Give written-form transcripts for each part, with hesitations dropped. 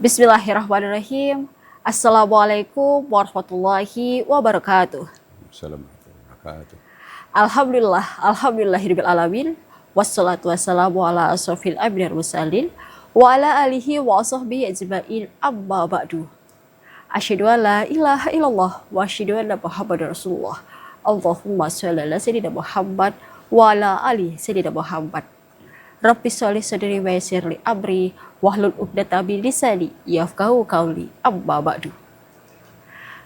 Bismillahirrahmanirrahim. Assalamualaikum warahmatullahi wabarakatuh. Assalamualaikum warahmatullahi wabarakatuh. Alhamdulillahirabbil alamin. Wassalatu wassalamu ala asrofil anbiya'i wal mursalin wa ala alihi wa sahbihi ajma'in. Amma ba'du. Asyhadu an la ilaha illallah wa asyhadu anna Muhammadar Rasulullah. Allahumma shalli ala sayyidina Muhammad wa ala ali sayyidina Muhammad. Rabbi sholli sadri wa yassir li amri wahlul 'uqdatam min lisani yafqahu qawli. Amma ba'du.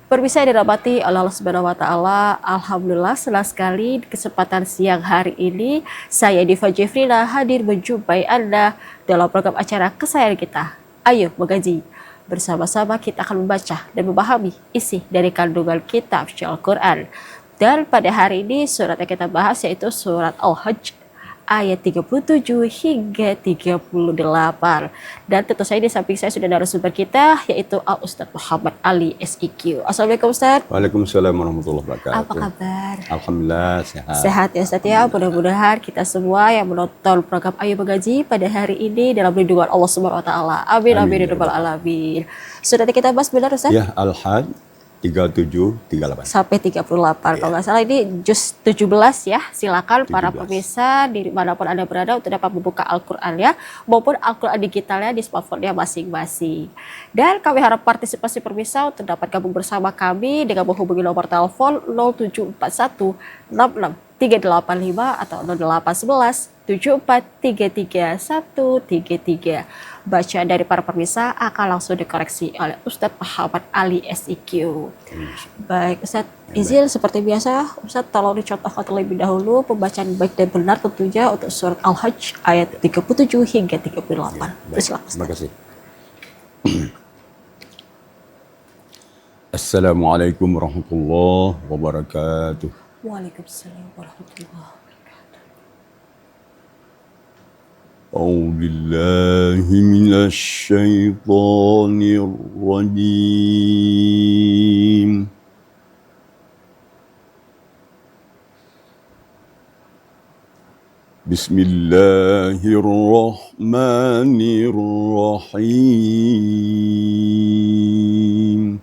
Pemirsa yang dirahmati Allah Subhanahu wa taala, alhamdulillah senang sekali di kesempatan siang hari ini saya Diva Jeffrina hadir menjumpai Anda dalam program acara kesayangan kita. Ayo mengaji. Bersama-sama kita akan membaca dan memahami isi dari kandungan kitab Al-Qur'an. Dan pada hari ini surat yang kita bahas yaitu surat Al-Hajj ayat 37 hingga 38. Dan tentu saja di samping saya sudah narasumber kita yaitu Al-Ustadz Muhammad Ali SIQ. Assalamualaikum Ustadz. Waalaikumsalam warahmatullahi wabarakatuh. Apa kabar? Alhamdulillah sehat. Sehat ya Ustadz ya. Mudah-mudahan kita semua yang menonton program Ayo Mengaji pada hari ini dalam lindungan Allah Subhanahu wa taala. Amin amin ya rabbal alamin. Sudah kita bahas benar Ustadz? Ya, Al-Hajj 37 38. Sampai 38 kalau nggak salah ini juz 17 ya. Silakan para pemirsa di manapun Anda berada untuk dapat membuka Al-Qur'an ya maupun Al-Qur'an digitalnya di smartphone-nya masing-masing. Dan kami harap partisipasi pemirsa untuk dapat gabung bersama kami dengan menghubungi nomor telepon 0741 66 385 atau 0811 7433 133. Bacaan dari para pemirsa akan langsung dikoreksi oleh Ustadz Muhammad Ali SIQ. Baik Ustadz, izin seperti biasa Ustadz tolong dicontohkan terlebih dahulu pembacaan baik dan benar tentunya untuk surat Al-Hajj ayat 37 hingga 38. Ya, terima kasih. Assalamualaikum warahmatullahi wabarakatuh. Waalaikumsalam warahmatullahi wabarakatuh. أعوذ بالله من الشيطان الرجيم بسم الله الرحمن الرحيم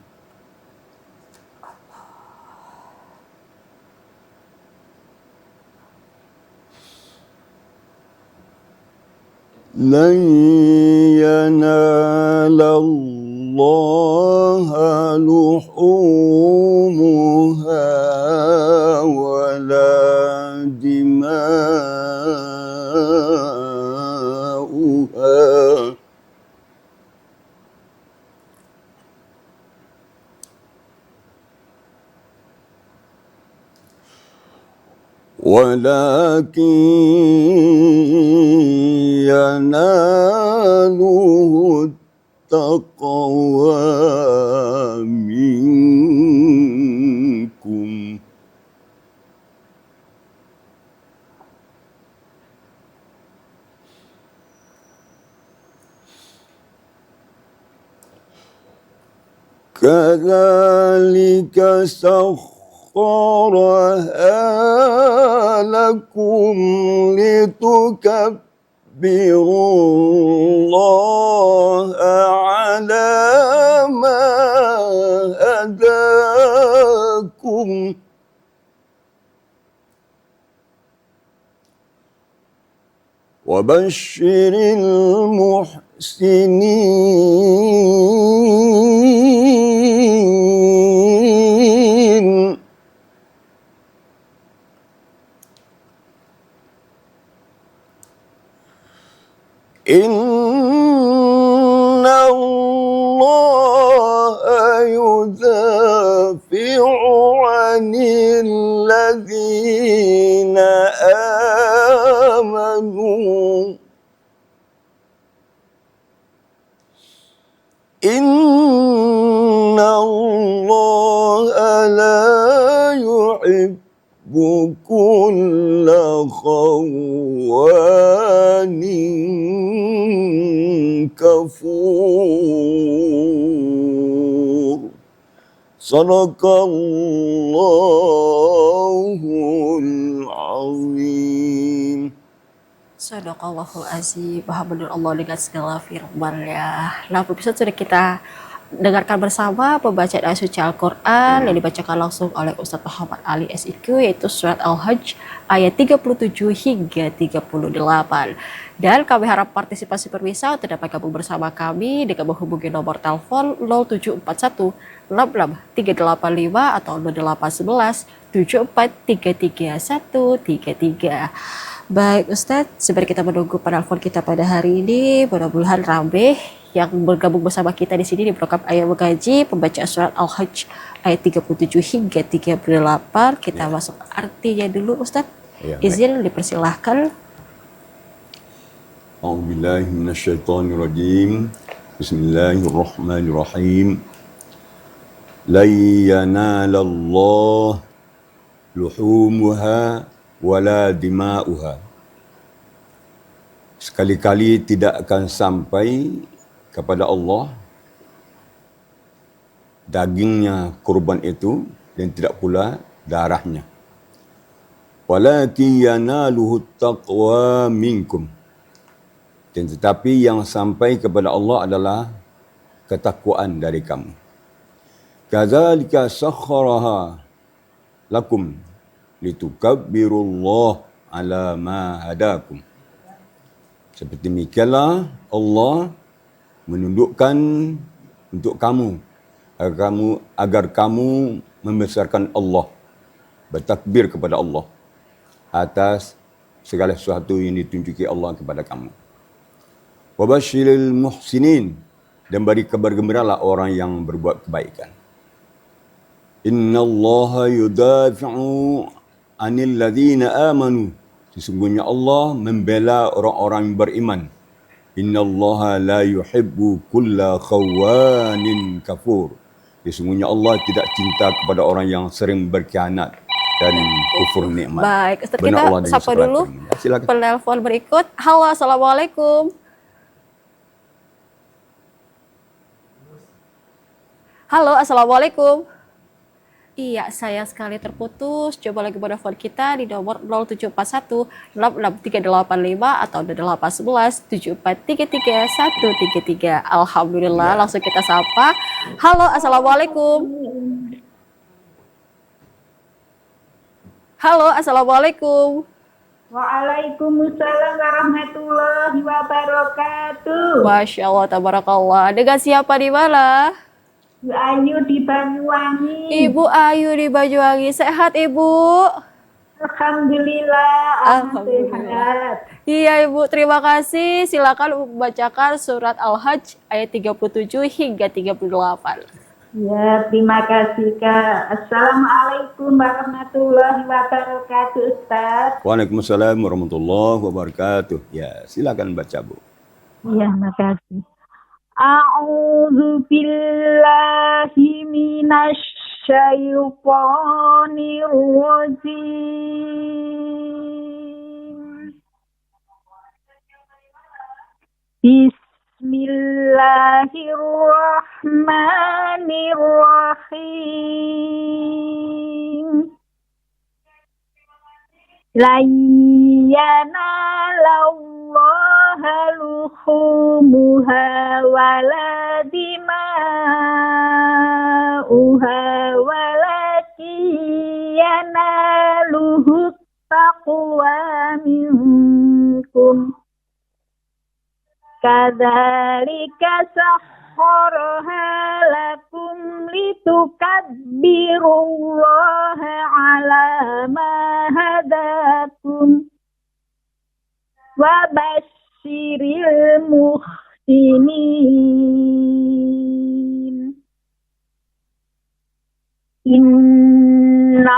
لن ينال الله لحومها ولا دماؤها ولكن يناله التقوى منكم كذلك سخرها لكم لتكبروا الله على ما هداكم وبشر المحسنين إن الله يدافع عن الذين آمنوا إن الله لا يحب كل خوان كفور صدق الله العظيم. Sadaqallahul azim. Maha benar Allah dengan segala firman-Nya. Nah, pemirsa sudah kita dengarkan bersama pembacaan ayat suci Al-Quran yang dibacakan langsung oleh Ustadz Muhammad Ali SIQ, yaitu surat Al-Hajj ayat 37 hingga 38. Dan kami harap partisipasi pemirsa untuk dapat gabung bersama kami dengan menghubungi nomor telepon 0741 66385 atau 0811 7433 133. Baik Ustadz, sebelum kita menunggu penelpon kita pada hari ini, mudah-mudahan Rambe yang bergabung bersama kita di sini di program Ayat Mengaji pembacaan surat Al-Hajj ayat 37 hingga 38. Kita masuk artinya dulu Ustadz. Izin dipersilahkan. A'udzubillahi minasyaitonirrajim. Bismillahirrahmanirrahim. La yanalallah luhumuha wala dima'uha. Sekali-kali tidak akan sampai kepada Allah dagingnya kurban itu dan tidak pula darahnya. Walakin yanaluhu taqwa minkum. Dan tetapi yang sampai kepada Allah adalah ketakwaan dari kamu. Kadzalika sakhkharaha lakum litukabbirullaha ala ma hadakum. Seperti demikianlah Allah menundukkan untuk kamu agar kamu membesarkan Allah, bertakbir kepada Allah atas segala sesuatu yang ditunjuki Allah kepada kamu. Wabashiril muhsinin, dan beri kabar gembiralah orang yang berbuat kebaikan. Innallaha yudafi'u 'anil ladzina amanu. Sesungguhnya Allah membela orang-orang yang beriman. Innallaha la yuhibbu kulla khawanin kafur. Sesungguhnya Allah tidak cinta kepada orang yang sering berkhianat dan kufur nikmat. Baik, Ustaz, kita sapa dulu penelpon berikut. Halo, assalamualaikum. Halo, assalamualaikum. Iya, sayang sekali terputus. Coba lagi menelpon kita di nomor 0741 66385 atau 0811 7433 133. Alhamdulillah, langsung kita sapa. Halo, assalamualaikum. Halo, assalamualaikum. Waalaikumsalam warahmatullahi wabarakatuh. Masya Allah, tabarakallah. Dengan siapa di mana? Ibu Ayu di Banyuwangi. Ibu Ayu di Banyuwangi. Sehat, Ibu? Alhamdulillah. Sehat. Iya, Ibu. Terima kasih. Silakan membacakan surat Al-Hajj ayat 37 hingga 38. Ya, terima kasih, Kak. Assalamualaikum warahmatullahi wabarakatuh, Ustaz. Waalaikumsalam warahmatullahi wabarakatuh. Ya, silakan baca, Bu. Iya, makasih. A'udzu billahi minasy syaithanir rajim. Bismillahirrahmanirrahim. La yanalallaha luhumuha wala dima'uha walakin yanaluhu taqwa minkum. Kadzalika sakhkharaha lakum litukabbirullaha ala ma hadakum wa basyiril muhsinin. Innallaha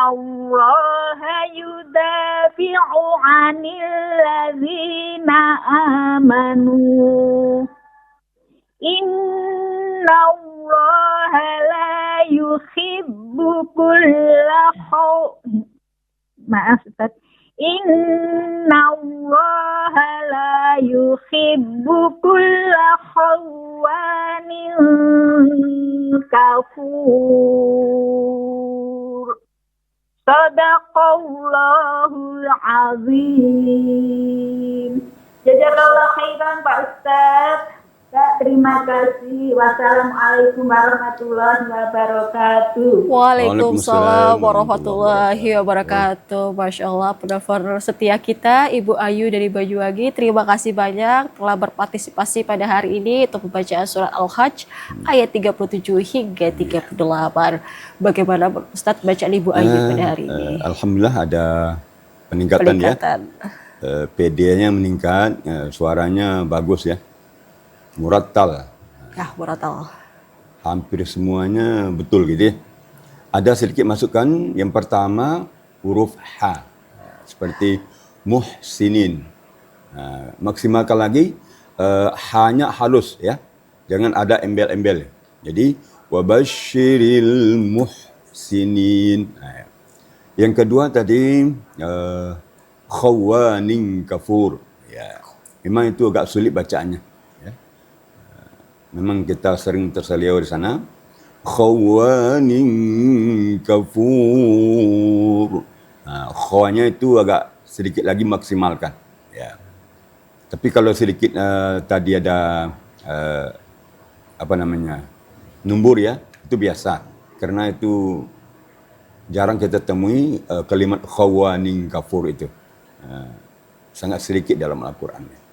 yudafi'u 'anil ladzina amanu. Innallaha la yuhibbu kulla Innallaha la yuhibbu kulla khawanin kafur. Sadaqallahul azim. Jazakallah khairan Pak Ustaz. Kak, terima kasih. Wassalamualaikum warahmatullahi wabarakatuh. Waalaikumsalam Waalaikumsalam warahmatullahi wabarakatuh. Masya Allah, penelpon setia kita, Ibu Ayu dari Banyuwangi. Terima kasih banyak telah berpartisipasi pada hari ini untuk pembacaan surat Al-Hajj ayat 37 hingga 38. Bagaimana Ustadz bacaan Ibu Ayu pada hari ini? Alhamdulillah ada peningkatan ya. PD-nya meningkat, suaranya bagus ya. Murattal. Ya, murattal. Hampir semuanya betul gitu ya. Ada sedikit masukan. Yang pertama, huruf H. Seperti muhsinin. Maksimalkan lagi, H-nya halus ya. Jangan ada embel-embel. Jadi, wabasyiril muhsinin. Yang kedua tadi, khawanin kafur. Ya. Memang itu agak sulit bacaannya. Memang kita sering terseliau di sana. Khawanin kafur. Khawanya itu agak sedikit lagi maksimalkan. Ya. Tapi kalau sedikit tadi ada numbur ya, itu biasa. Karena itu jarang kita temui kalimat khawanin kafur itu. Sangat sedikit dalam Al-Quran.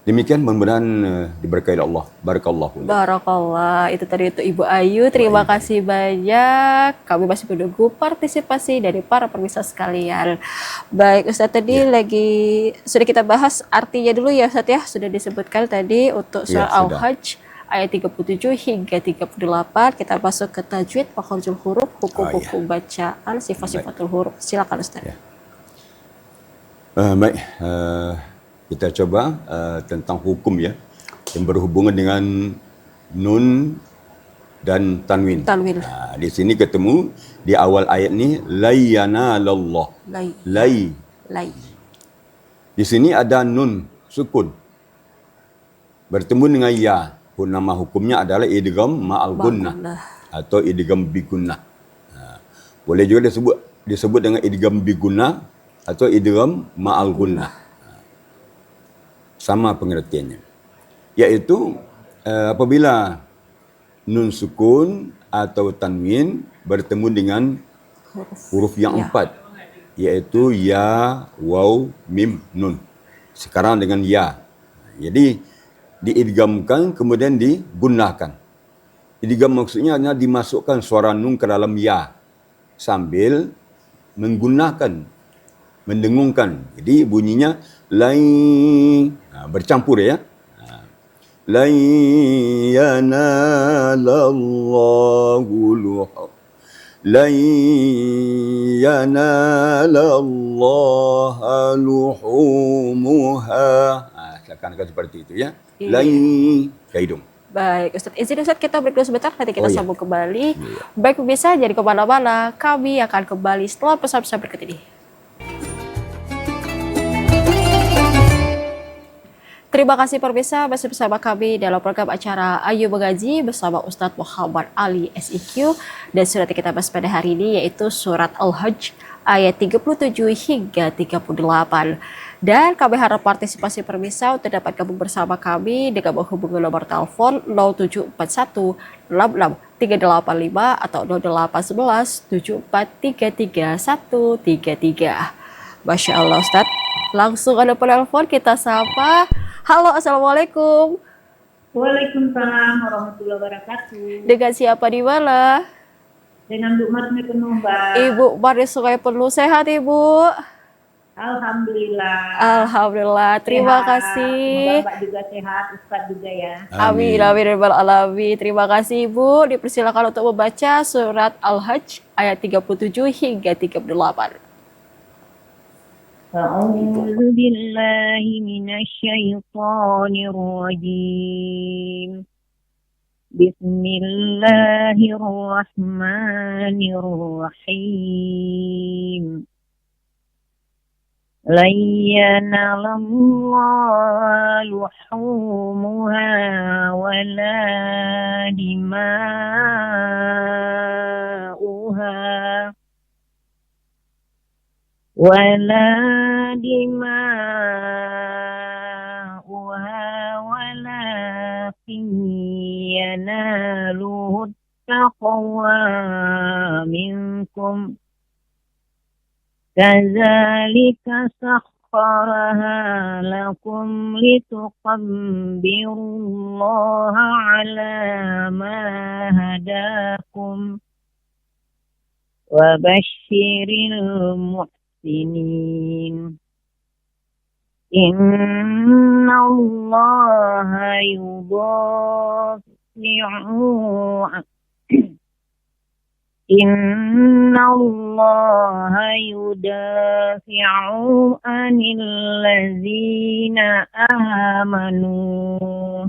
Demikian, mudah-mudahan diberkahi Allah. Barakallahu. Barakallah. Itu tadi itu Ibu Ayu. Terima kasih banyak. Kami masih menunggu partisipasi dari para pemirsa sekalian. Baik, Ustadz tadi sudah kita bahas artinya dulu ya Ustadz ya. Sudah disebutkan tadi untuk surah Al-Hajj ayat 37 hingga 38. Kita masuk ke tajwid, makhrajul huruf, hukum-hukum bacaan, sifat-sifatul huruf. Silakan Ustadz. Baik. Kita coba tentang hukum ya, yang berhubungan dengan nun dan tanwin. Di sini ketemu di awal ayat ni layanalallah. Lay. Di sini ada nun sukun bertemu dengan ya. Nama hukumnya adalah idgham ma'al gunnah atau idgham bi gunnah. Boleh juga disebut dengan idgham bi gunnah atau idgham ma'al gunnah. Sama pengertiannya, yaitu apabila nun sukun atau tanwin bertemu dengan huruf yang empat, yaitu ya, waw, mim, nun. Sekarang dengan ya, jadi diidgamkan kemudian digunakan. Idgham maksudnya hanya dimasukkan suara nun ke dalam ya sambil menggunakan, mendengungkan. Jadi bunyinya lain, bercampur ya. Lan yanalallahu luhum. Lan yanalallaha luhumuha. Seakan-akan seperti itu ya. Lan ke hidung. Baik, Ustadz. Izin Ustadz, kita break dulu sebentar, nanti kita sambung kembali. Baik, pemirsa, jadi kemana-mana. Kami akan kembali setelah pesan-pesan berikut ini. Terima kasih pemirsa, masih bersama kami dalam program acara Ayu Mengaji bersama Ustadz Muhammad Ali SIQ, dan surat yang kita bahas pada hari ini yaitu surat Al-Hajj ayat 37 hingga 38. Dan kami harap partisipasi pemirsa untuk dapat gabung bersama kami dengan menghubungi nomor telepon 0741 66 385 atau 0811 7433 133. Masya Allah Ustadz, langsung ada penelpon, kita sapa. Halo, Assalamualaikum. Waalaikumsalam warahmatullahi wabarakatuh. Dengan siapa di mana? Dengan Bu Marni penuh, Mbak. Ibu Marni Sungai Penuh, sehat Ibu? Alhamdulillah. Alhamdulillah, terima kasih. Semoga Mbak juga sehat, Ustaz juga ya. Amin, amin, alamin. Terima kasih Ibu. Dipersilakan untuk membaca surat Al-Hajj ayat 37 hingga 38. أعوذ بالله من الشيطان الرجيم بسم الله الرحمن الرحيم لن ينال الله لحومها ولا دماؤها ولا دماؤها يناله التقوى منكم كذلك سخرها لكم لتكبروا الله على ما هداكم وبشر المحسنين إن الله يدافع عن الذين آمنوا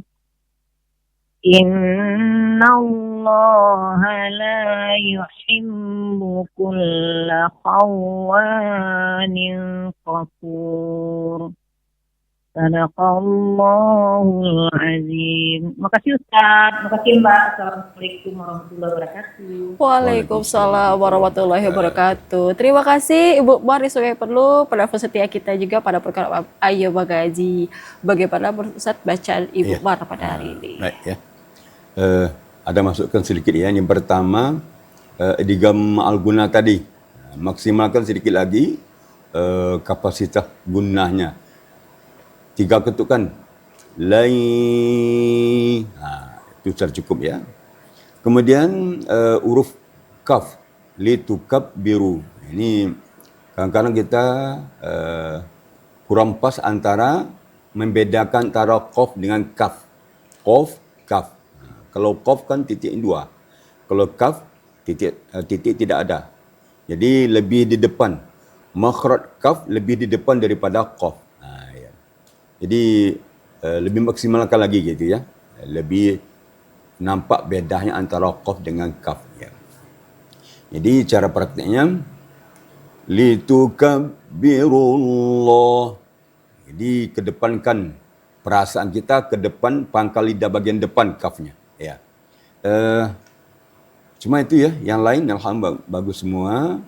إن الله لا يحب كل خوان كفور. Sadaqallahul azim. Makasih Ustaz, makasih Mbak. Assalamualaikum warahmatullahi wabarakatuh. Waalaikumsalam warahmatullahi wabarakatuh. Terima kasih Ibu Mari Sungai Perlu, penelpon setia kita juga pada program Ayo Mengaji. Bagaimana Ustaz bacaan Ibu Mar pada hari ini? Baik ya. Ada masukkan sedikit ya. Yang pertama, idgham al-gunnah tadi. Maksimalkan sedikit lagi kapasitas gunnahnya. 3 ketukan. Lai. Itu sudah cukup ya. Kemudian huruf kaf. Litukabbiru. Ini kadang-kadang kita kurang pas antara membedakan antara qaf dengan kaf. Qaf, kaf. Kalau qaf kan titik 2. Kalau kaf, titik tidak ada. Jadi lebih di depan. Makhraj kaf lebih di depan daripada qaf. Jadi lebih maksimalkan lagi gitu ya. Lebih nampak bedanya antara qaf dengan kaf ya. Jadi cara praktiknya litukabbirullah. Jadi kedepankan perasaan kita ke depan pangkal lidah bagian depan kafnya ya. Cuma itu ya, yang lain alhamdulillah bagus semua.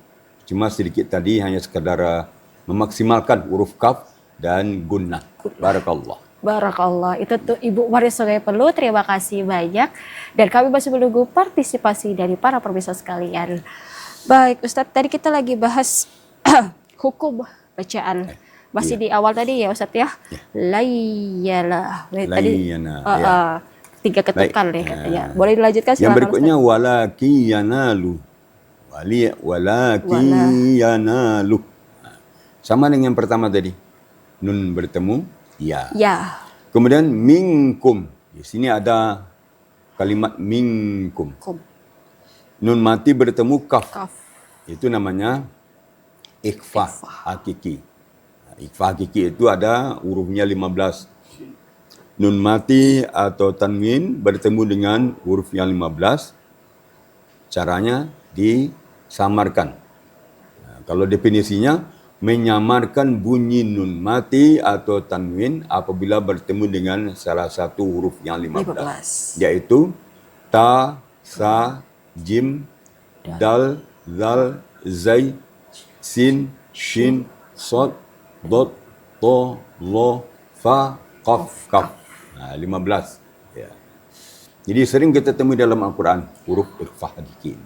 Cuma sedikit tadi hanya sekadar memaksimalkan huruf kaf dan gunnah. Barakallah. Barakallah. Itu tuh Ibu Mari Sungai Perlu. Terima kasih banyak. Dan kami masih menunggu partisipasi dari para pemirsa sekalian. Baik Ustadz, tadi kita lagi bahas hukum bacaan. Masih di awal tadi ya Ustadz ya. Layyala. Tadi 3 ketukan ya katanya. Boleh dilanjutkan silakan. Yang berikutnya walaki yanalu. Walaki yanalu. Sama dengan yang pertama tadi. Nun bertemu ya. Ya. Kemudian minkum. Di sini ada kalimat minkum. Nun mati bertemu kaf. Itu namanya ikhfa hakiki. Ikhfa hakiki itu ada hurufnya 15. Nun mati atau tanwin bertemu dengan huruf yang 15. Caranya disamarkan. Kalau definisinya menyamarkan bunyi nun mati atau tanwin apabila bertemu dengan salah satu huruf yang 15. Yaitu ta, sa, jim, dal, zal, zai, sin, shin, sod, dot, to, lo, fa, qaf, kaf. 15. Ya. Jadi sering kita temui dalam Al-Quran huruf ikhfa hakiki.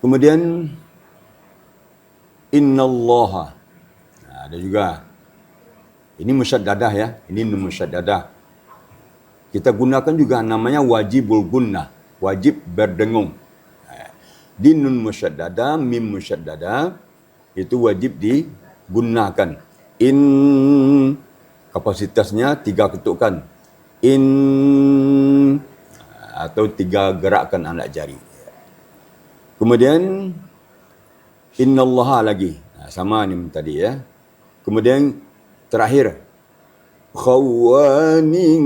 Kemudian innallaha. Ada juga. Ini musyaddadah ya. Ini nun musyaddadah. Kita gunakan juga namanya wajibul gunnah. Wajib berdengung. Di nun musyaddadah, mim musyaddadah. Itu wajib digunakan. In. Kapasitasnya 3 ketukan. In. Atau 3 gerakan anak jari. Kemudian innallaha lagi. Sama ni tadi ya. Kemudian terakhir. Khawanin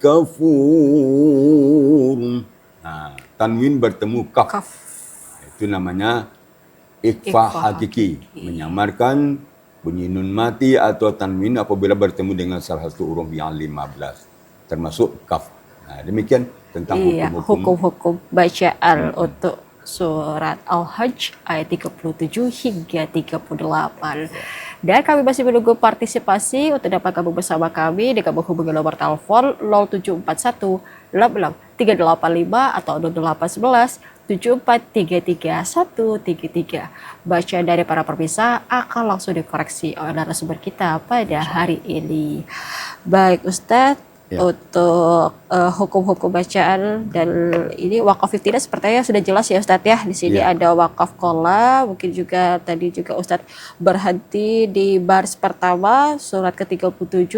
kafur. Tanwin bertemu kaf. Itu namanya ikhfa hakiki. Menyamarkan bunyi nun mati atau tanwin apabila bertemu dengan salah satu huruf yang 15. Termasuk kaf. Demikian tentang hukum-hukum bacaan untuk surat Al-Hajj ayat 37 hingga 38. Dan kami masih menunggu partisipasi untuk dapat gabung bersama kami dengan menghubungi nomor telepon 0741 385 atau 0811 7433 Baca dari para pemirsa akan langsung dikoreksi oleh narasumber kita pada hari ini. Baik Ustadz, untuk hukum-hukum bacaan dan ini wakaf ibtidah sepertinya sudah jelas ya Ustadz ya. Di sini ada wakaf qola, mungkin juga tadi juga Ustadz berhenti di baris pertama surat ke-37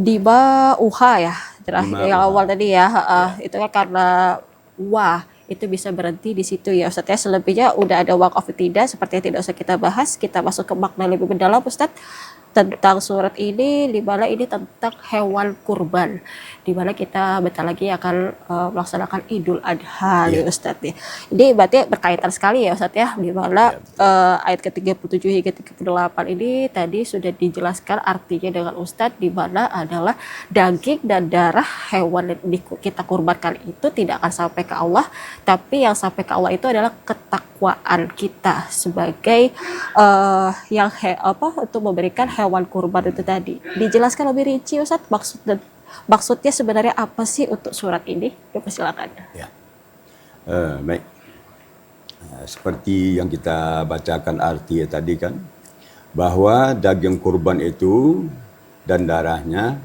di ba'uha ya. Terakhir yang awal tadi ya, itu kan karena wah itu bisa berhenti di situ ya Ustadz ya. Selebihnya udah ada wakaf ibtidah seperti yang tidak usah kita bahas. Kita masuk ke makna lebih mendalam Ustadz tentang surat ini, di mana ini tentang hewan kurban, di mana kita bentar lagi akan melaksanakan Idul Adha ya Ustadz ya. Ini berarti berkaitan sekali ya Ustadz ya, di mana ayat ke-37 hingga 38 ini tadi sudah dijelaskan artinya dengan Ustadz, di mana adalah daging dan darah hewan yang kita kurbankan itu tidak akan sampai ke Allah, tapi yang sampai ke Allah itu adalah ketakwaan kita sebagai untuk memberikan hewan kurban itu tadi. Dijelaskan lebih rinci Ustadz maksudnya sebenarnya apa sih untuk surat ini? Silakan. Ya. Baik. Seperti yang kita bacakan arti tadi kan, bahwa daging kurban itu dan darahnya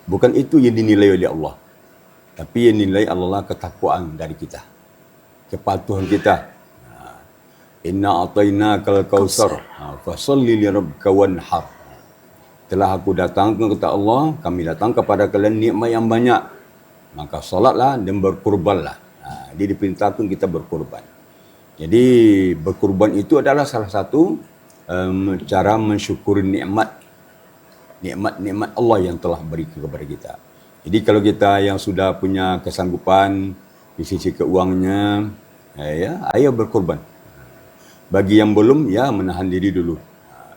bukan itu yang dinilai oleh Allah, tapi yang dinilai Allah ketakwaan dari kita, kepatuhan kita. Inna a'tainakal kautsar fasalli li rabbika wanhar. Telah aku datang kata Allah, kami datang kepada kalian nikmat yang banyak, maka salatlah dan berkurbanlah. Dia diperintahkan kita berkurban. Jadi berkurban itu adalah salah satu cara mensyukuri nikmat Allah yang telah beri kepada kita. Jadi kalau kita yang sudah punya kesanggupan di sisi keuangannya, ayo berkurban. Bagi yang belum, ya menahan diri dulu.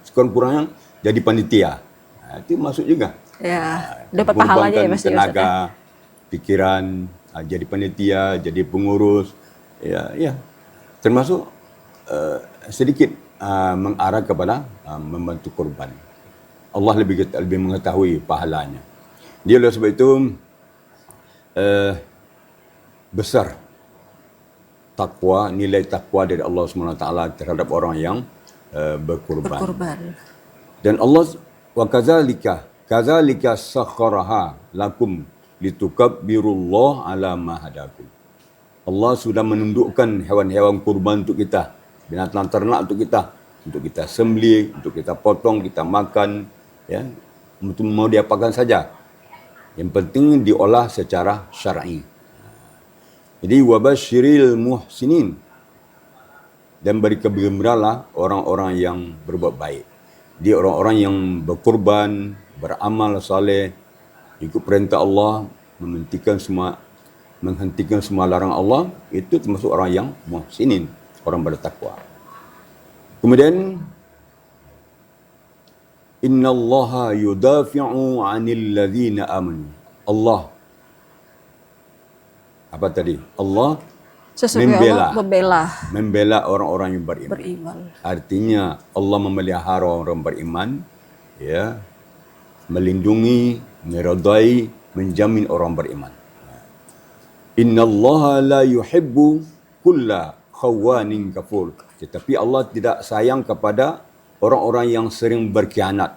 Sekurang-kurangnya jadi panitia. Itu masuk juga. Ya, dapat pahalanya ya Mas. Tenaga, pikiran, jadi panitia, jadi pengurus. Ya. Termasuk sedikit mengarah kepada membantu korban. Allah lebih mengetahui pahalanya. Dia oleh sebab itu besar takwa, nilai takwa dari Allah SWT terhadap orang yang berkurban. Dan Allah wa kadzalika sakharaha lakum litukabbirullaha ala ma hadakum. Allah sudah menundukkan hewan-hewan kurban untuk kita, binatang ternak untuk kita sembelih, untuk kita potong, kita makan, ya, untuk mau diapakan saja. Yang penting diolah secara syar'i. Jadi wabasyiril muhsinin, dan beri kegembiralah orang-orang yang berbuat baik. Dia orang-orang yang berkorban, beramal saleh, ikut perintah Allah, menghentikan semua larangan Allah, itu termasuk orang yang muhsinin, orang bertakwa. Kemudian innallaha yudafi'u 'anil ladzina amanu. Allah apa tadi? Allah membela orang-orang yang beriman. Artinya Allah memelihara orang beriman, ya, melindungi, meridai, menjamin orang beriman. Innallaha la yuhibbu kulla khawanin kafur. Tetapi Allah tidak sayang kepada orang-orang yang sering berkhianat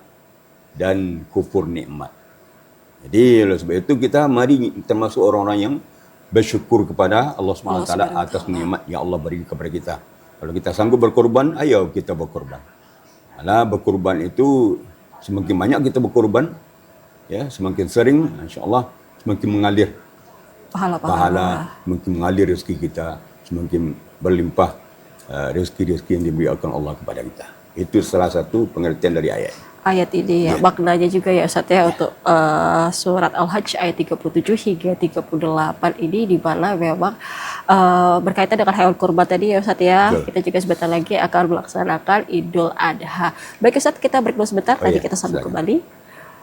dan kufur nikmat. Jadi oleh sebab itu kita mari termasuk orang-orang yang bersyukur kepada Allah SWT atas nikmat yang Allah beri kepada kita. Kalau kita sanggup berkorban, ayo kita berkorban. Malah berkorban itu semakin banyak kita berkorban, ya, semakin sering, insya-Allah semakin mengalir pahala, semakin mengalir rezeki kita, semakin berlimpah rezeki-rezeki yang diberikan Allah kepada kita. Itu salah satu pengertian dari ayat ini ya. Maknanya juga ya Ustaz ya untuk surat Al-Hajj ayat 37 hingga 38 ini, di mana memang berkaitan dengan hewan kurban tadi ya Ustaz ya. Kita juga sebentar lagi akan melaksanakan Idul Adha. Baik Ustaz, kita break dulu sebentar, nanti kita sambung kembali.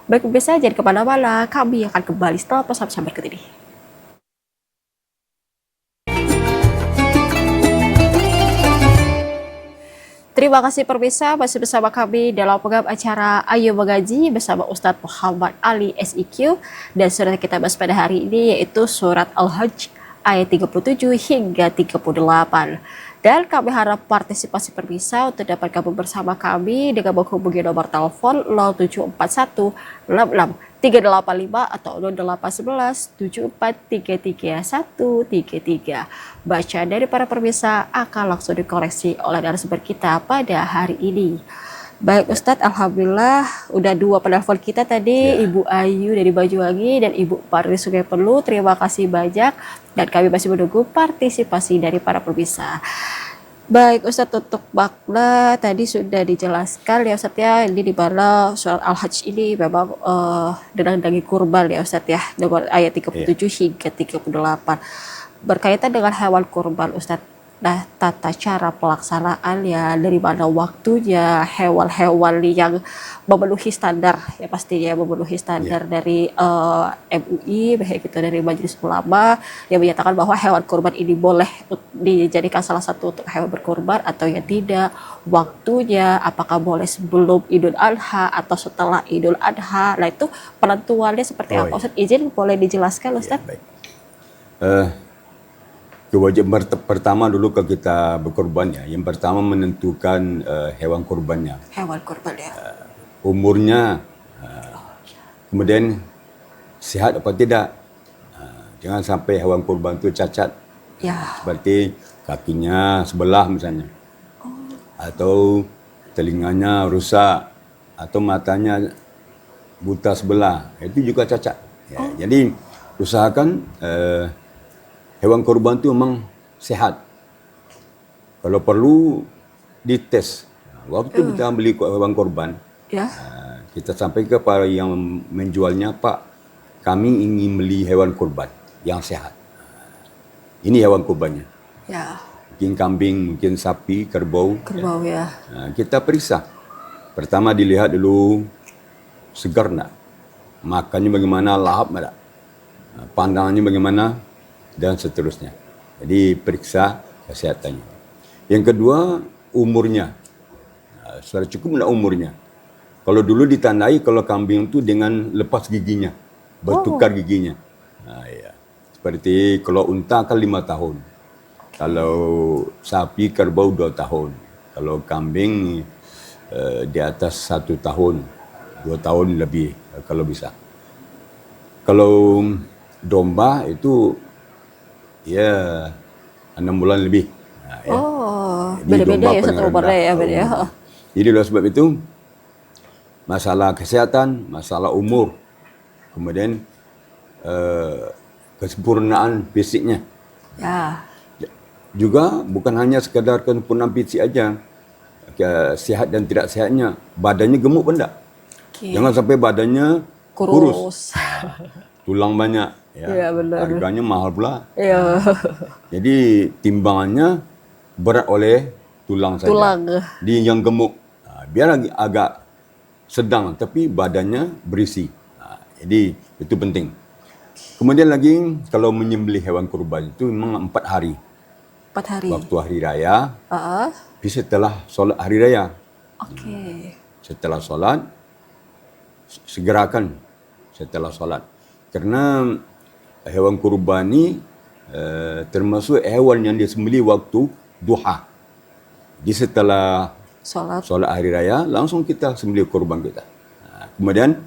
Baik pemirsa, jangan kemana-mana, kami akan kembali setelah pesan-pesan berikut ini. Terima kasih pemirsa, masih bersama kami dalam program acara Ayo Mengaji bersama Ustadz Muhammad Ali SIQ, dan surat kita bahas pada hari ini yaitu surat Al-Hajj ayat 37 hingga 38. Dan kami harap partisipasi pemirsa untuk dapat gabung bersama kami dengan menghubungi nomor telepon 0741 385 atau 0811 7433 133. Bacaan dari para pemirsa akan langsung dikoreksi oleh narasumber kita pada hari ini. Baik Ustadz, alhamdulillah udah 2 penelpon kita tadi, Ibu Ayu dari Banyuwangi dan Ibu Parni Sungai Perlu. Terima kasih banyak dan kami masih menunggu partisipasi dari para pemirsa. Baik Ustadz, untuk makna tadi sudah dijelaskan ya Ustadz ya, ini di mana surat Al-Hajj ini memang dengan daging kurban ya Ustadz ya, dengan ayat 37 hingga 38. Berkaitan dengan hewan kurban Ustadz, nah tata cara pelaksanaan ya, dari mana waktunya, hewan-hewan yang memenuhi standar ya, pastinya memenuhi standar dari MUI, baik itu dari Majelis Ulama yang menyatakan bahwa hewan kurban ini boleh dijadikan salah satu untuk hewan berkurban atau yang tidak, waktunya apakah boleh sebelum Idul Adha atau setelah Idul Adha. Nah itu penentuannya seperti apa Ustadz? Izin boleh dijelaskan Ustadz? Baik. Kewajiban pertama dulu kalau kita berkorban ya, yang pertama menentukan hewan kurbannya. Hewan kurban ya. Umurnya, kemudian sihat apa tidak. Jangan sampai hewan kurban itu cacat. Ya. Seperti kakinya sebelah misalnya. Atau telinganya rusak. Atau matanya buta sebelah. Itu juga cacat. Ya, jadi usahakan hewan kurban itu memang sehat. Kalau perlu dites. Waktu kita beli hewan kurban, kita sampaikan kepada yang menjualnya, Pak, kami ingin beli hewan kurban yang sehat. Ini hewan kurbannya. Ya. Mungkin kambing, mungkin sapi, kerbau. Kerbau ya. Kita periksa. Pertama dilihat dulu segar enggak, makannya bagaimana, lahap enggak, pandangannya bagaimana, dan seterusnya. Jadi periksa kesehatannya. Yang kedua, umurnya. Sudah cukup enggak umurnya? Kalau dulu ditandai kalau kambing itu dengan lepas giginya, bertukar giginya. Ya. Seperti kalau unta kan 5 tahun. Kalau sapi, kerbau 2 tahun. Kalau kambing di atas 1 tahun, 2 tahun lebih kalau bisa. Kalau domba itu ya 6 bulan lebih. Ya. Beda-beda ya satu umurnya ya, beda ya. Jadi oleh sebab itu masalah kesehatan, masalah umur, kemudian kesempurnaan fisiknya. Ya. Juga bukan hanya sekadar kesempurnaan fisik aja, sehat dan tidak sehatnya, badannya gemuk pun enggak. Jangan sampai badannya kurus. Tulang banyak. Ya, benar. Harganya mahal pula. Ya. Jadi timbangannya berat oleh tulang saja. Dia yang gemuk, biar lagi agak sedang tapi badannya berisi. Jadi itu penting. Kemudian lagi kalau menyembelih hewan kurban itu memang 4 hari. 4 hari. Waktu hari raya. Setelah solat hari raya. Setelah solat segerakan setelah solat. Karena hewan kurban ini termasuk hewan yang disembelih waktu duha. Jadi setelah solat hari raya langsung kita sembelih kurban kita. Kemudian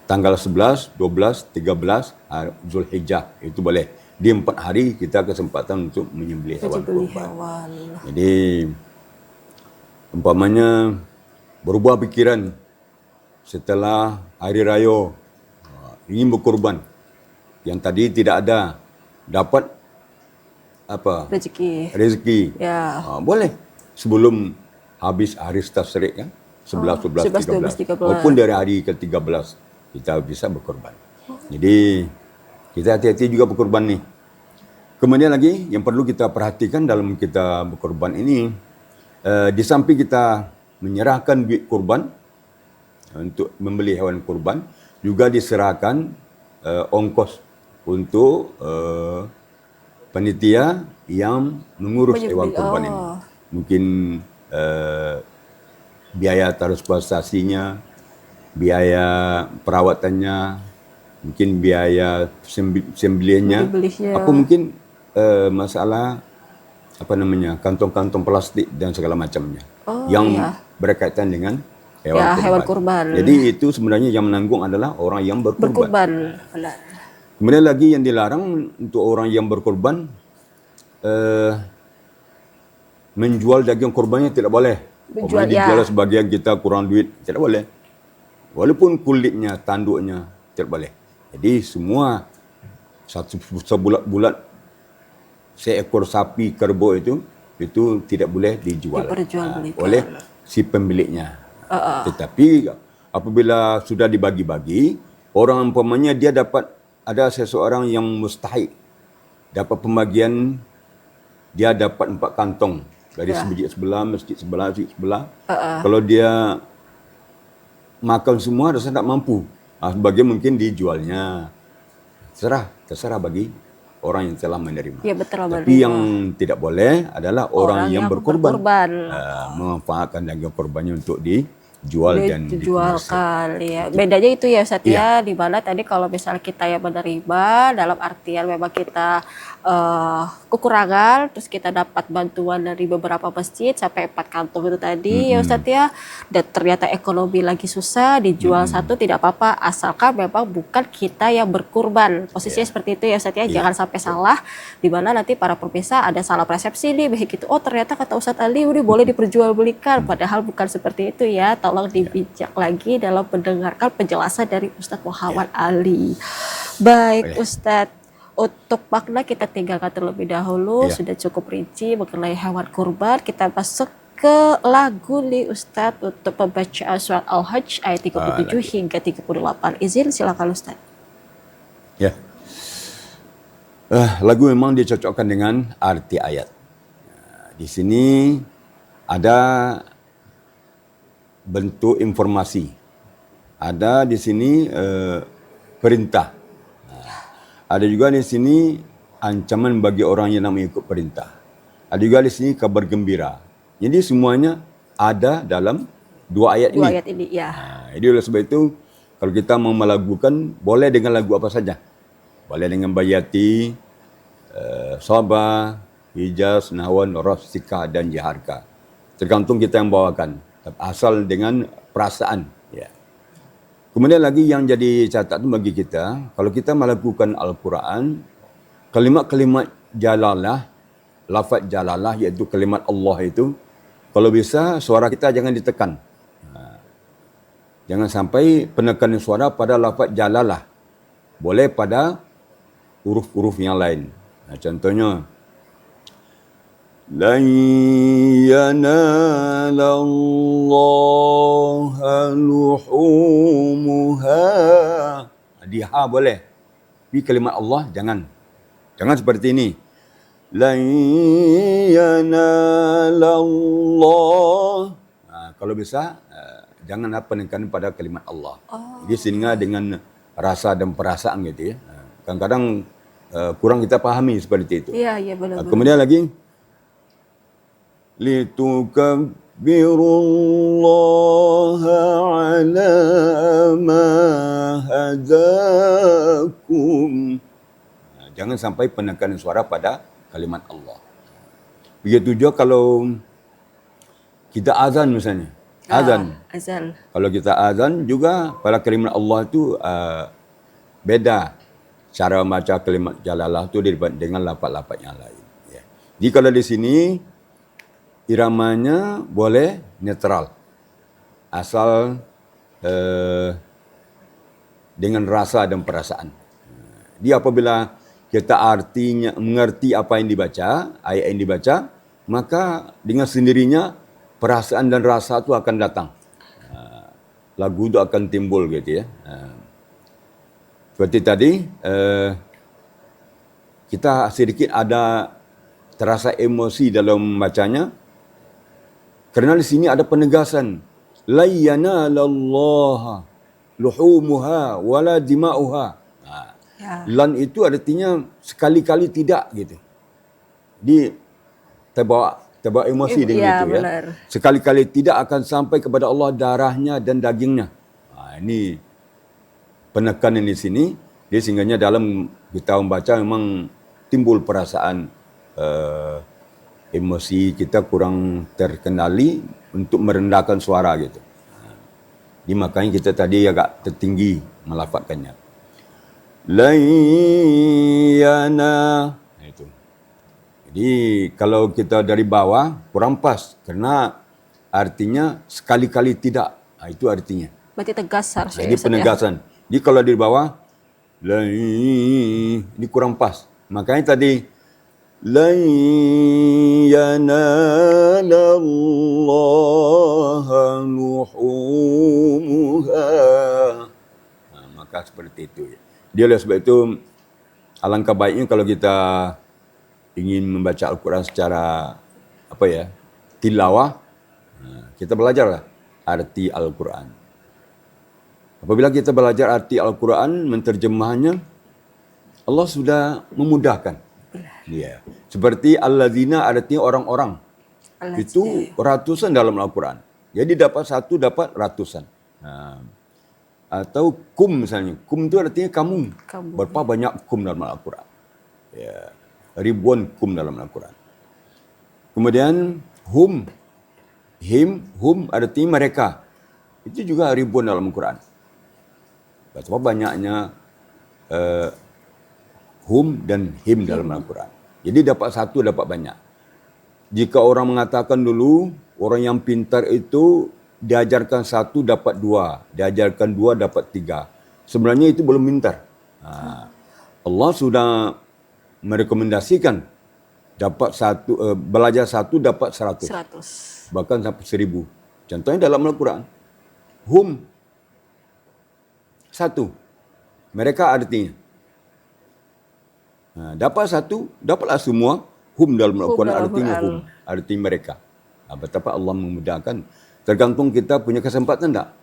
tanggal 11, 12, 13 Zulhijjah itu boleh. Di 4 hari kita kesempatan untuk menyembelih hewan kurban. Jadi umpamanya berubah pikiran setelah hari raya ingin berkurban, yang tadi tidak ada, dapat apa? Rezeki. Ya. Boleh sebelum habis hari tasyrik kan, 11, 12, 13. Maupun dari hari ke-13 kita bisa berkurban. Jadi kita hati-hati juga berkurban nih. Kemudian lagi yang perlu kita perhatikan dalam kita berkurban ini, di samping kita menyerahkan duit kurban untuk membeli hewan kurban, juga diserahkan ongkos untuk panitia yang mengurus hewan kurban ini. Mungkin biaya transportasinya, biaya perawatannya, mungkin biaya sembelihannya, Beli-belinya. apa mungkin masalah apa namanya kantong-kantong plastik dan segala macamnya yang berkaitan dengan hewan kurban. Jadi itu sebenarnya yang menanggung adalah orang yang berkurban. Kemudian lagi yang dilarang untuk orang yang berkurban menjual daging kurbannya tidak boleh. Dijual sebagian kita kurang duit, tidak boleh. Walaupun kulitnya, tanduknya tidak boleh. Jadi semua sebulat-bulat seekor sapi kerbau itu tidak boleh dijual oleh si pemiliknya. Tetapi apabila sudah dibagi-bagi, orang umpamanya dia dapat ada seseorang yang mustahik dapat pembagian, dia dapat 4 kantong dari masjid sebelah, masjid sebelah. Kalau dia makan semua rasa tak mampu, sebagian mungkin dijualnya. Terserah bagi orang yang telah menerima. Ya, betul, tapi yang tidak boleh adalah orang yang berkorban. Memanfaatkan daging korbannya untuk dijual dan dijualkan. Ya. Bedanya itu ya Ustaz ya, di mana tadi kalau misalnya kita yang menerima dalam artian memang kita kekurangan, terus kita dapat bantuan dari beberapa masjid sampai 4 kantong itu tadi ya Ustaz ya, dan ternyata ekonomi lagi susah, dijual satu tidak apa-apa asalkan memang bukan kita yang berkurban. Posisinya seperti itu ya Ustaz ya, jangan sampai salah, di mana nanti para pemirsa ada salah persepsi nih begitu. Oh ternyata kata Ustaz Ali udah boleh diperjualbelikan, padahal bukan seperti itu ya. Tolong dibijak lagi dalam mendengarkan penjelasan dari Ustaz Muhammad Ali. Baik Ustaz, untuk makna kita tinggalkan terlebih dahulu, sudah cukup rinci mengenai hewan kurban. Kita masuk ke lagu nih Ustaz untuk pembacaan surat Al-Hajj ayat 37 hingga 38. Izin silakan Ustaz. Ya. Lagu memang dicocokkan dengan arti ayat. Di sini ada bentuk informasi. Ada di sini perintah. Ada juga di sini ancaman bagi orang yang nak mengikut perintah. Ada juga di sini kabar gembira. Jadi semuanya ada dalam 2 ayat ini. 2 ayat ini ya. Jadi oleh sebab itu kalau kita mau melagukan boleh dengan lagu apa saja. Boleh dengan bayati, sabah, hijaz, nahwan, rafsika dan jaharka. Tergantung kita yang bawakan. Asal dengan perasaan. Ya. Kemudian lagi yang jadi catatan bagi kita, kalau kita melakukan Al-Quran, kalimat-kalimat jalalah, lafaz jalalah iaitu kalimat Allah itu, kalau bisa suara kita jangan ditekan. Jangan sampai penekanan suara pada lafaz jalalah. Boleh pada huruf-huruf yang lain. Contohnya, lan yanala Allah luhumuha. Di ha boleh. Tapi kalimat Allah jangan. Jangan seperti ini. Lan yanala Allah. Kalau bisa jangan penekanan pada kalimat Allah. Jadi sehingga dengan rasa dan perasaan gitu ya. Kadang-kadang kurang kita pahami seperti itu. Iya, benar. Kemudian lagi litukabbirullaha ala ma hadakum. Jangan sampai penekanan suara pada kalimat Allah. Begitu juga kalau kita azan misalnya. Azan. Kalau kita azan juga pada kalimat Allah itu beda cara membaca kalimat jalalah itu dengan lafaz-lafaz yang lain. Ya. Jadi kalau di sini iramanya boleh netral, asal dengan rasa dan perasaan. Jadi apabila kita mengerti apa yang dibaca, ayat yang dibaca, maka dengan sendirinya perasaan dan rasa itu akan datang. Lagu itu akan timbul gitu ya. Seperti tadi, kita sedikit ada terasa emosi dalam membacanya. Kerana di sini ada penegasan. La yanalallaha luhumuha wala dima'uha. Lan itu artinya sekali-kali tidak gitu. Jadi terbawa terbawa emosi dengan Ya, itu ya. benar. Sekali-kali tidak akan sampai kepada Allah darahnya dan dagingnya. Ini penekanan di sini. Dia sehingganya dalam kita membaca memang timbul perasaan emosi kita kurang terkendali untuk merendahkan suara gitu. Jadi makanya kita tadi agak tertinggi melafazkannya. Layyana. Itu. Jadi kalau kita dari bawah kurang pas karena artinya sekali-kali tidak. Itu artinya. Berarti tegas harusnya. Jadi Ustaz, ya? penegasan. Jadi kalau dari bawah ini kurang pas. Makanya tadi lan yanalallaha luhumuha. Maka seperti itu. Dia oleh sebab itu alangkah baiknya kalau kita ingin membaca Al-Quran secara tilawah, kita belajarlah arti Al-Quran. Apabila kita belajar arti Al-Quran, menterjemahnya, Allah sudah memudahkan. Ya. Seperti alladzina artinya orang-orang. Itu ratusan dalam Al-Quran. Jadi dapat satu, dapat ratusan. Atau kum misalnya. Kum itu artinya kamu. Berapa banyak kum dalam Al-Quran. Ya. Ribuan kum dalam Al-Quran. Kemudian hum. Hum artinya mereka. Itu juga ribuan dalam Al-Quran. Betapa banyaknya hum dan him dalam Al-Quran. Jadi dapat satu, dapat banyak. Jika orang mengatakan dulu, orang yang pintar itu diajarkan satu, dapat dua. Diajarkan dua, dapat tiga. Sebenarnya itu belum pintar. Allah sudah merekomendasikan dapat satu, belajar satu, dapat 100. Bahkan sampai 1000. Contohnya dalam Al-Quran. Hum. Satu. Mereka artinya. Dapat satu, dapatlah semua. Hum dalam Al-Quran artinya hum. Arti mereka. Betapa Allah memudahkan. Tergantung kita punya kesempatan tak?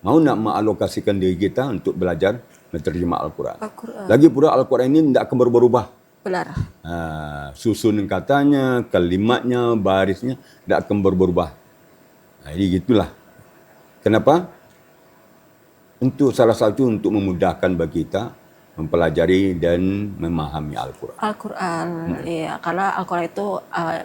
Mau nak mengalokasikan diri kita untuk belajar menterjemah Al-Quran. Lagi pula Al-Quran ini tidak akan berubah-ubah. Benar. Susunan katanya, kalimatnya, barisnya tidak akan berubah-ubah. Jadi gitulah. Kenapa? Untuk salah satu untuk memudahkan bagi kita mempelajari dan memahami Al-Quran. Iya, karena Al-Quran itu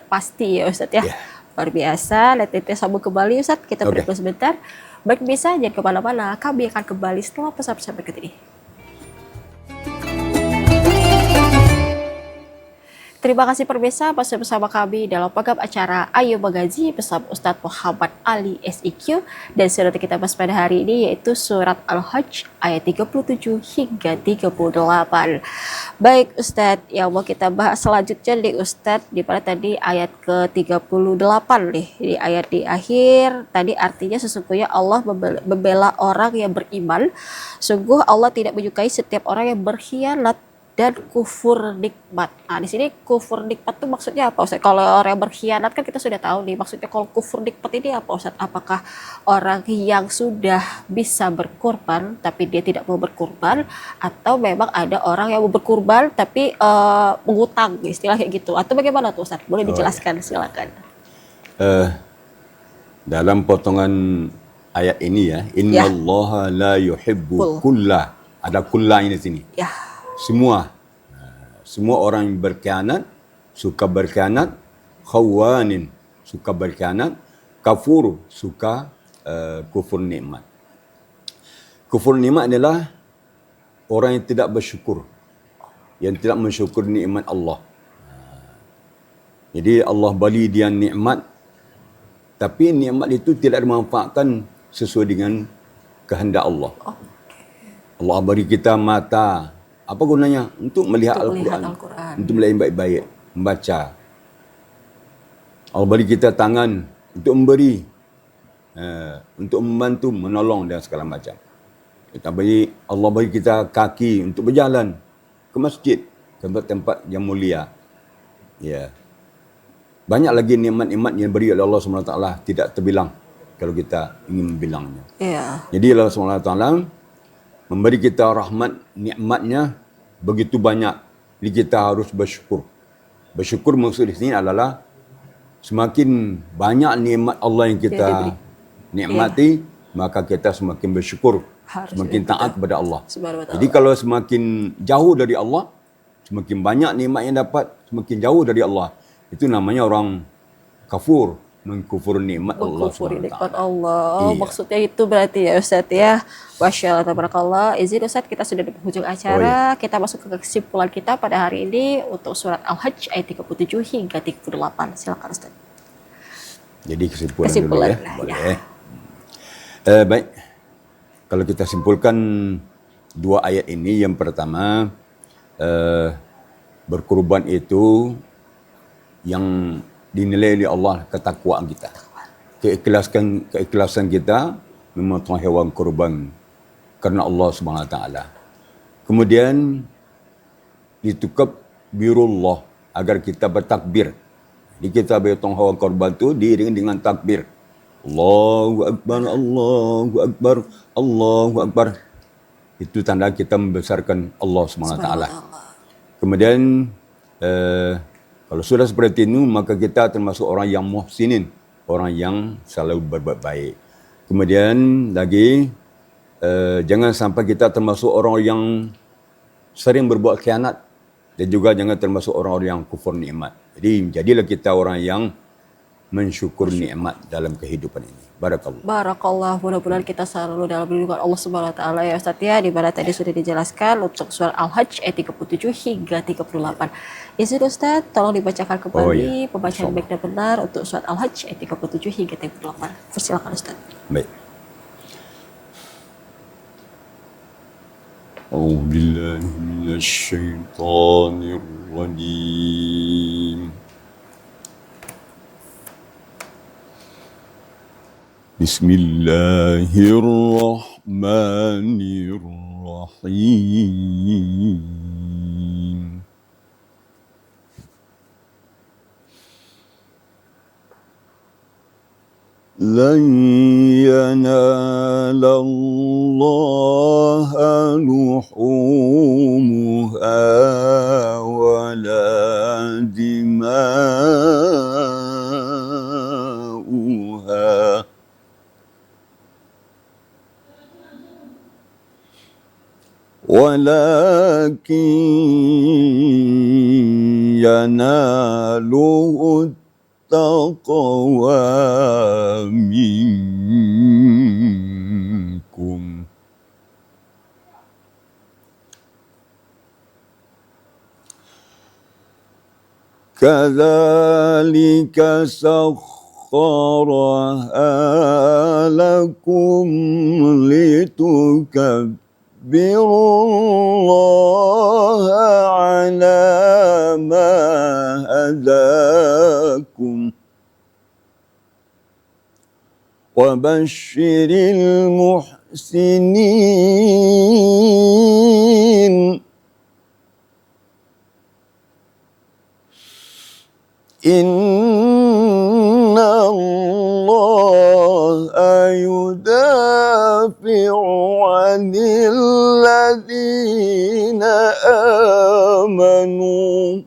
pasti ya Ustaz ya. Luar biasa. Let's sambung kembali Ustaz. Kita break dulu sebentar. Baik bisa jangan kemana-mana. Kami akan kembali setelah pesan-pesan berikut ini. Terima kasih pemirsa masih bersama kami dalam program acara Ayo Mengaji bersama Ustadz Muhammad Ali SIQ dan surat kita bahas pada hari ini yaitu surat Al-Hajj ayat 37 hingga 38. Baik Ustadz, yang mau kita bahas selanjutnya nih Ustadz, di mana tadi ayat ke-38 nih. Di ayat di akhir tadi artinya sesungguhnya Allah membela orang yang beriman. Sungguh Allah tidak menyukai setiap orang yang berkhianat dan kufur nikmat. Di sini kufur nikmat itu maksudnya apa Ustaz? Kalau orang yang berkhianat kan kita sudah tahu nih, maksudnya kalau kufur nikmat ini apa Ustaz? Apakah orang yang sudah bisa berkurban tapi dia tidak mau berkurban, atau memang ada orang yang mau berkurban tapi mengutang, istilah kayak gitu, atau bagaimana tuh Ustaz? Boleh dijelaskan, silakan. Dalam potongan ayat ini ya, innallaha la yuhibbu kulla, ada kulla ini sini. Ya. Semua orang yang berkhianat, suka berkhianat, khawanin, suka berkhianat, kafur, suka kufur nikmat. Kufur nikmat adalah orang yang tidak bersyukur, yang tidak mensyukur nikmat Allah. Jadi Allah bagi dia nikmat, tapi nikmat itu tidak dimanfaatkan sesuai dengan kehendak Allah. Allah beri kita mata. Apa gunanya? Untuk melihat Al-Quran. Untuk melihat baik-baik. Membaca. Allah beri kita tangan untuk memberi. Untuk membantu, menolong dan segala macam. Allah beri kita kaki untuk berjalan ke masjid. Tempat-tempat yang mulia. Ya. Banyak lagi nikmat-nikmat yang diberi oleh Allah SWT. Tidak terbilang kalau kita ingin membilangnya. Jadi Allah SWT memberi kita rahmat, nikmatnya begitu banyak. Jadi kita harus bersyukur. Bersyukur maksud di sini adalah semakin banyak nikmat Allah yang kita diberi. nikmati, maka kita semakin bersyukur, Harus semakin betul. taat kepada Allah. Subhanahu wa ta'ala. Jadi kalau semakin jauh dari Allah, semakin banyak nikmat yang dapat, semakin jauh dari Allah. Itu namanya orang kafur, mengkufur nikmat Allah Mengkufuri Subhanahu wa nikmat taala. Allah. Oh, Iya. maksudnya itu berarti ya Ustaz ya. Masya Allah, tabarakallah. Izin Ustaz, kita sudah di penghujung acara. Kita masuk ke kesimpulan kita pada hari ini untuk surat Al-Hajj ayat 37 hingga 38. Silakan Ustaz. Jadi kesimpulan Kesimpulan, dulu ya. ya. Boleh. Baik. Kalau kita simpulkan dua ayat ini, yang pertama berkorban itu yang dinilai oleh Allah ketakwaan kita. Keikhlasan kita memotong hewan kurban karena Allah Subhanahu wa taala. Kemudian ditukar birullah agar kita bertakbir. Jadi kita bertong hewan kurban itu diiringi dengan takbir. Allahu Akbar, Allahu Akbar, Allahu Akbar. Itu tanda kita membesarkan Allah Subhanahu wa taala. Kemudian kalau sudah seperti itu, maka kita termasuk orang yang muhsinin, orang yang selalu berbuat baik. Kemudian lagi jangan sampai kita termasuk orang yang sering berbuat khianat, dan juga jangan termasuk orang-orang yang kufur nikmat. Jadi jadilah kita orang yang mensyukur nikmat dalam kehidupan ini. Barakallah. Barakallah, mudah-mudahan kita selalu dalam lindungan Allah Subhanahu wa taala ya Ustaz ya, di mana tadi sudah dijelaskan untuk surat Al-Hajj ayat 37 hingga 38. Izin Ustaz, tolong dibacakan kembali pembacaan baik dan benar untuk surat Al-Hajj ayat 37 hingga 38. Persilakan Ustaz. Baik. أعوذ بالله من الشيطان الرجيم بسم الله الرحمن الرحيم لن ينال الله لحومها ولا دماؤها ولكن يناله التقوى منكم كذلك سخرها لكم لتكبروا الله على ما هداكم وبشر المحسنين إن الله يدافع عن الذين آمنوا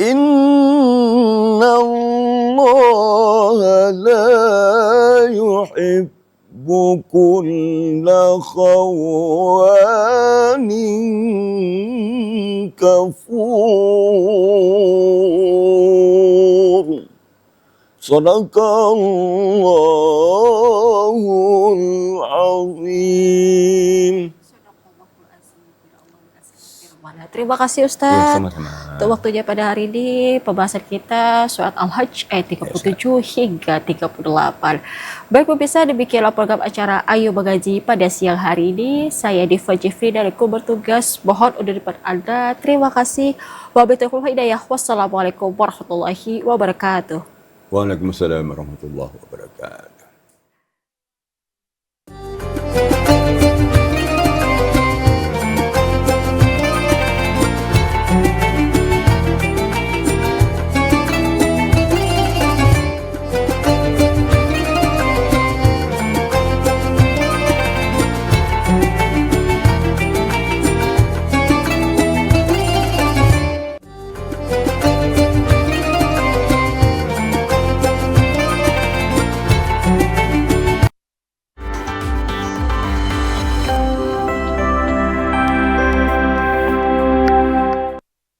إن الله لا يحب كل خوان كفور صدق الله العظيم. Terima kasih Ya, Ustaz. sama-sama. Untuk waktunya pada hari ini, pembahasan kita surat Al-Hajj ayat 37 hingga 38. Baik pemirsa, demikianlah program acara Ayo Mengaji pada siang hari ini. Saya Diva Jeffrey dari kru bertugas. Mohon undur daripada Anda. Terima kasih. Wabillahi hidayah. Wassalamualaikum warahmatullahi wabarakatuh. Waalaikumsalam warahmatullahi wabarakatuh.